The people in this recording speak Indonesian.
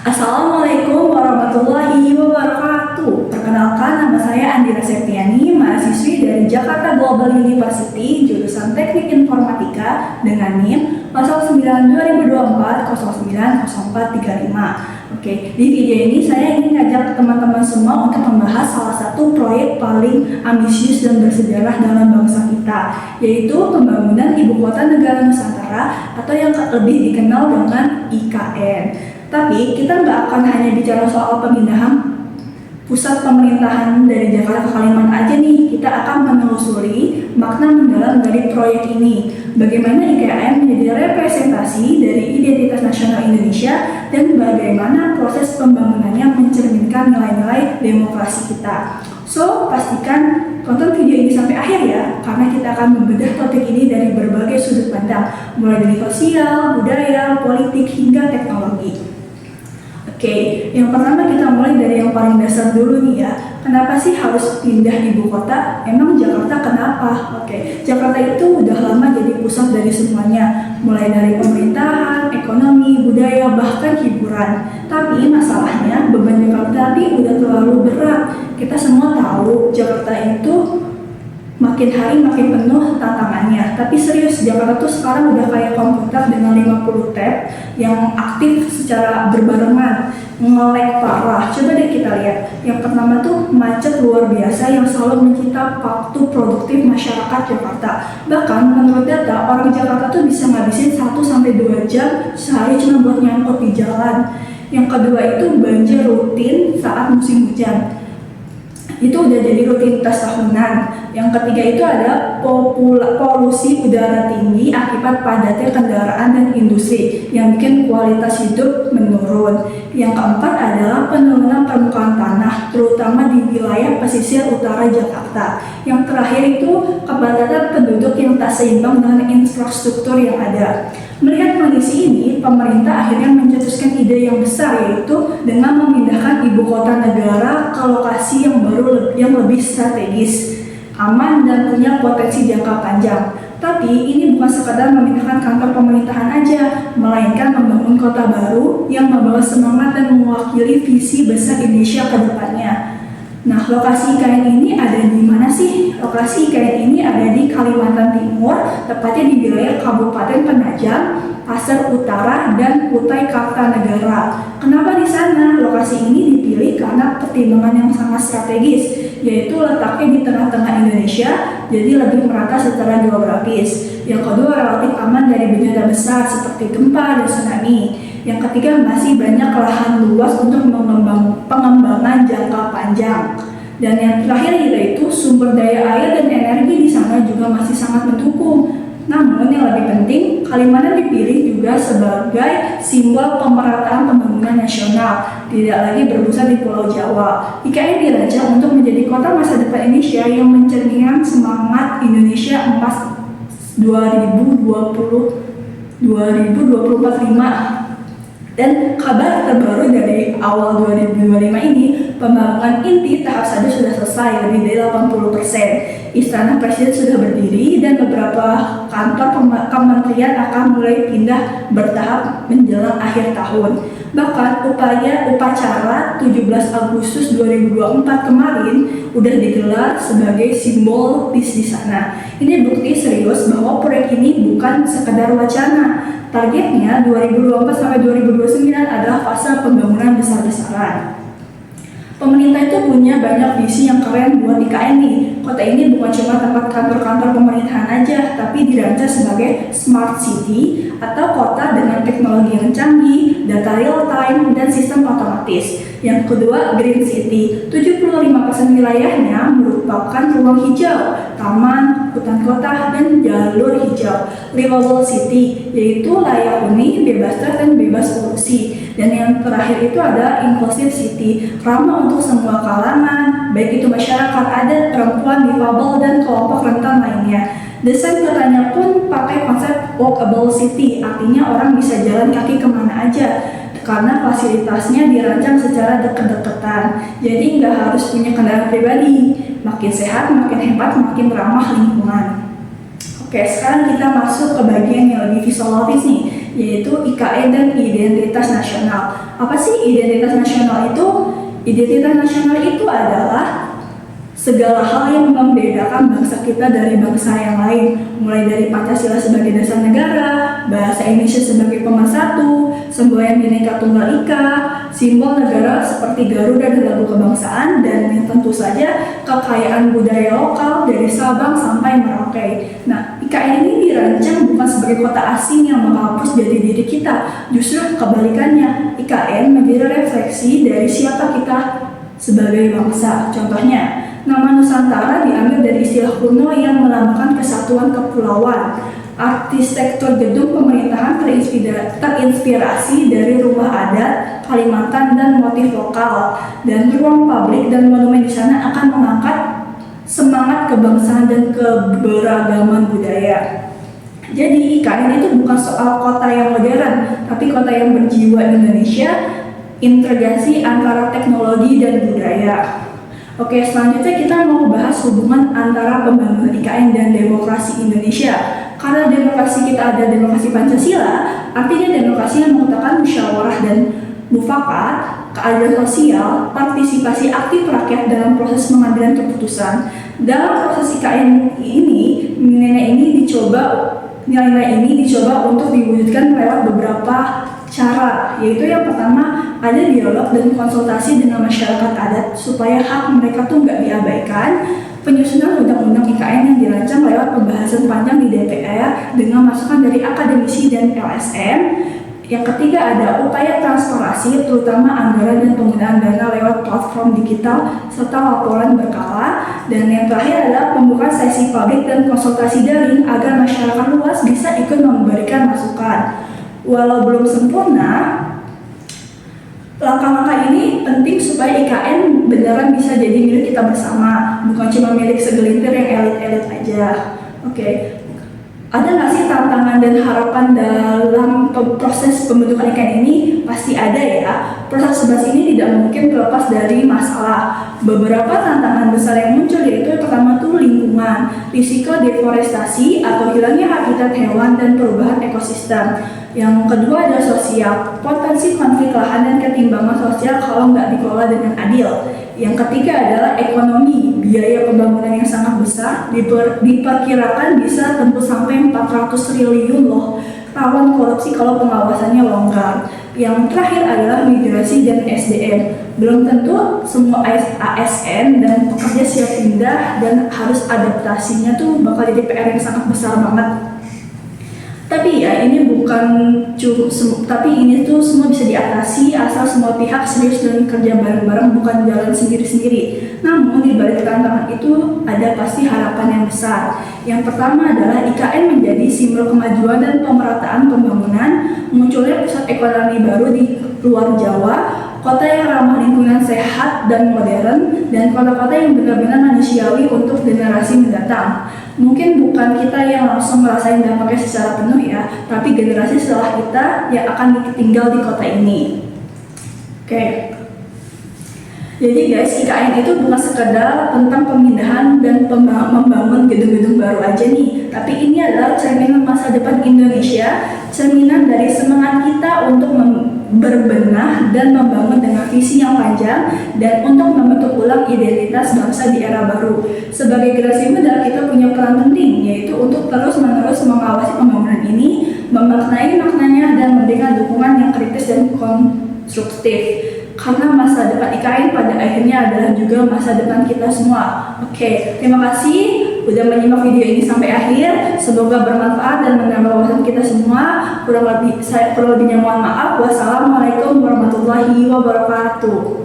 Assalamualaikum warahmatullahi wabarakatuh. Perkenalkan, nama saya Andira Septiani, mahasiswi dari Jakarta Global University, jurusan Teknik Informatika dengan NIM 09/2024-09-0435. Oke, di video ini saya ingin ngajak teman-teman semua untuk membahas salah satu proyek paling ambisius dan bersejarah dalam bangsa kita, yaitu pembangunan Ibu Kota Negara Nusantara atau yang lebih dikenal dengan IKN. Tapi kita nggak akan hanya bicara soal pemindahan pusat pemerintahan dari Jakarta ke Kalimantan aja nih. Kita akan menelusuri makna mendalam dari proyek ini. Bagaimana IKN menjadi representasi dari identitas nasional Indonesia dan bagaimana proses pembangunannya mencerminkan nilai-nilai demokrasi kita. So, pastikan tonton video ini sampai akhir ya, karena kita akan membedah topik ini dari berbagai sudut pandang, mulai dari sosial, budaya, politik, hingga teknologi. Oke, yang pertama kita mulai dari yang paling dasar dulu nih ya. Kenapa sih harus pindah ibu kota? Emang Jakarta kenapa? Oke, Jakarta itu udah lama jadi pusat dari semuanya, mulai dari pemerintahan, ekonomi, budaya, bahkan hiburan. Tapi masalahnya beban Jakarta ini udah terlalu berat. Kita semua tahu Jakarta itu makin hari makin penuh tantangannya. Tapi serius, Jakarta tuh sekarang udah kayak komputer dengan 50 tab yang aktif secara berbarengan, nge-lag parah. Coba deh kita lihat. Yang pertama tuh macet luar biasa yang selalu menyita waktu produktif masyarakat Jakarta. Bahkan menurut data, orang Jakarta tuh bisa ngabisin 1-2 jam sehari cuma buat nyangkut di jalan. Yang kedua itu banjir rutin saat musim hujan. Itu udah jadi rutinitas tahunan. Yang ketiga itu ada polusi udara tinggi akibat padatnya kendaraan dan industri yang bikin kualitas hidup menurun. Yang keempat adalah penurunan permukaan tanah, terutama di wilayah pesisir utara Jakarta. Yang terakhir itu kepadatan penduduk yang tak seimbang dengan infrastruktur yang ada. Melihat kondisi ini, pemerintah akhirnya mencetuskan ide yang besar, yaitu dengan memindahkan ibu kota negara ke lokasi yang baru yang lebih strategis, aman, dan punya potensi jangka panjang. Tapi ini bukan sekadar memindahkan kantor pemerintahan aja, melainkan membangun kota baru yang membawa semangat dan mewakili visi besar Indonesia ke depannya. Nah, lokasi IKN ini ada di mana sih? Lokasi IKN ini ada di Kalimantan Timur, tepatnya di wilayah Kabupaten Penajam, Pasir Utara, dan Kutai Kartanegara. Kenapa di sana? Lokasi ini dipilih karena pertimbangan yang sangat strategis, yaitu letaknya di tengah-tengah Indonesia, jadi lebih merata secara geografis. Yang kedua, relatif aman dari bencana besar seperti gempa dan tsunami. Yang ketiga, masih banyak lahan luas untuk pengembangan jangka panjang. Dan yang terakhir yaitu sumber daya air dan energi di sana juga masih sangat mendukung. Namun yang lebih penting, Kalimantan dipilih juga sebagai simbol pemerataan pembangunan nasional, tidak lagi berpusat di Pulau Jawa. IKN dirancang untuk menjadi kota masa depan Indonesia yang mencerminkan semangat Indonesia Emas 2045. Dan kabar terbaru dari awal 2025 ini, pembangunan inti tahap 1 sudah selesai, lebih dari 80%. Istana Presiden sudah berdiri dan beberapa kantor kementerian akan mulai pindah bertahap menjelang akhir tahun. Bahkan upacara 17 Agustus 2024 kemarin udah digelar sebagai simbol di sana. Ini bukti serius bahwa proyek ini bukan sekedar wacana. Targetnya 2024 sampai 2029 adalah fase pembangunan besar-besaran. Pemerintah itu punya banyak visi yang keren buat IKN nih. Kota ini bukan cuma tempat kantor-kantor pemerintahan aja, tapi dirancang sebagai smart city atau kota dengan teknologi yang canggih, data real time, dan sistem otomatis. Yang kedua, green city. 75% wilayahnya merupakan ruang hijau, taman, hutan kota, dan jalur hijau. Livable city, yaitu layak huni, bebas stres, dan bebas polusi. Dan yang terakhir itu ada inclusive city, ramah untuk semua kalangan, baik itu masyarakat adat, perempuan, difabel, dan kelompok rentan lainnya. Desain kotanya pun pakai konsep walkable city, artinya orang bisa jalan kaki kemana aja, karena fasilitasnya dirancang secara deket-deketan, jadi nggak harus punya kendaraan pribadi. Makin sehat, makin hebat, makin ramah lingkungan. Oke, sekarang kita masuk ke bagian yang lebih visualis nih, yaitu IKN dan identitas nasional. Apa sih identitas nasional itu? Identitas nasional itu adalah segala hal yang membedakan bangsa kita dari bangsa yang lain, mulai dari Pancasila sebagai dasar negara, bahasa Indonesia sebagai pemersatu, semboyan Bhinneka Tunggal Ika, simbol negara seperti Garuda dan lagu kebangsaan, dan yang tentu saja kekayaan budaya lokal dari Sabang sampai Merauke. Nah, IKN ini dirancang bukan sebagai kota asing yang menghapus jati diri kita, justru kebalikannya, IKN menjadi refleksi dari siapa kita sebagai bangsa. Contohnya, nama Nusantara diambil dari istilah kuno yang melambangkan kesatuan kepulauan. Arsitektur gedung pemerintahan terinspirasi dari rumah adat Kalimantan dan motif lokal. Dan ruang publik dan monumen di sana akan mengangkat semangat kebangsaan dan keberagaman budaya. Jadi IKN itu bukan soal kota yang modern, tapi kota yang berjiwa Indonesia, integrasi antara teknologi dan budaya. Oke, selanjutnya kita mau bahas hubungan antara pembangunan IKN dan demokrasi Indonesia. Karena demokrasi kita ada demokrasi Pancasila, artinya demokrasi yang mengutamakan musyawarah dan mufakat, keadilan sosial, partisipasi aktif rakyat dalam proses pengambilan keputusan. Dalam proses IKN ini, nilai-nilai ini dicoba untuk diwujudkan lewat beberapa cara, yaitu yang pertama ada dialog dan konsultasi dengan masyarakat adat supaya hak mereka tuh nggak diabaikan. Penyusunan undang-undang IKN yang dirancang lewat pembahasan panjang di DPR dengan masukan dari akademisi dan LSM. Yang ketiga ada upaya transparansi, terutama anggaran dan penggunaan dana lewat platform digital serta laporan berkala. Dan yang terakhir adalah pembukaan sesi publik dan konsultasi daring agar masyarakat luas bisa ikut memberikan masukan. Walau belum sempurna, langkah-langkah ini penting supaya IKN beneran bisa jadi milik kita bersama, bukan cuma milik segelintir yang elit-elit aja. Oke. Ada nggak sih tantangan dan harapan dalam proses pembentukan IKN ini? Pasti ada ya. Proses sebas ini tidak mungkin terlepas dari masalah. Beberapa tantangan besar yang muncul yaitu pertama tuh lingkungan, risiko deforestasi atau hilangnya habitat hewan dan perubahan ekosistem. Yang kedua adalah sosial, potensi konflik lahan dan ketimbangan sosial kalau nggak dikelola dengan adil. Yang ketiga adalah ekonomi, biaya pembangunan yang sangat besar, diperkirakan bisa tembus sampai 400 triliun loh. Rawan korupsi kalau pengawasannya longgar. Yang terakhir adalah migrasi dan SDM. Belum tentu semua ASN dan pekerja siap pindah dan harus adaptasinya tuh bakal jadi PR yang sangat besar banget. Tapi ya ini tapi ini tuh semua bisa diatasi asal semua pihak serius dan kerja bareng-bareng, bukan jalan sendiri-sendiri. Namun di balik tantangan itu ada pasti harapan yang besar. Yang pertama adalah IKN menjadi simbol kemajuan dan pemerataan pembangunan, munculnya pusat ekonomi baru di luar Jawa, kota yang ramah lingkungan sehat dan modern, dan kota-kota yang benar-benar manusiawi untuk generasi mendatang. Mungkin bukan kita yang langsung merasain dampaknya secara penuh ya, tapi generasi setelah kita yang akan tinggal di kota ini. Oke. Jadi guys, IKN itu bukan sekedar tentang pemindahan dan membangun gedung-gedung baru aja nih, tapi ini adalah cerminan masa depan Indonesia, cerminan dari semangat kita untuk berbenah dan membangun dengan visi yang panjang dan untuk membentuk ulang identitas bangsa di era baru. Sebagai generasi muda, kita punya peran penting, yaitu untuk terus-menerus mengawasi pembangunan ini, memaknai maknanya dan memberikan dukungan yang kritis dan konstruktif. Karena masa depan IKN pada akhirnya adalah juga masa depan kita semua. Oke, terima kasih udah menyimak video ini sampai akhir. Semoga bermanfaat dan menambah wawasan kita semua. Kurang lebihnya mohon maaf. Wassalamualaikum warahmatullahi wabarakatuh.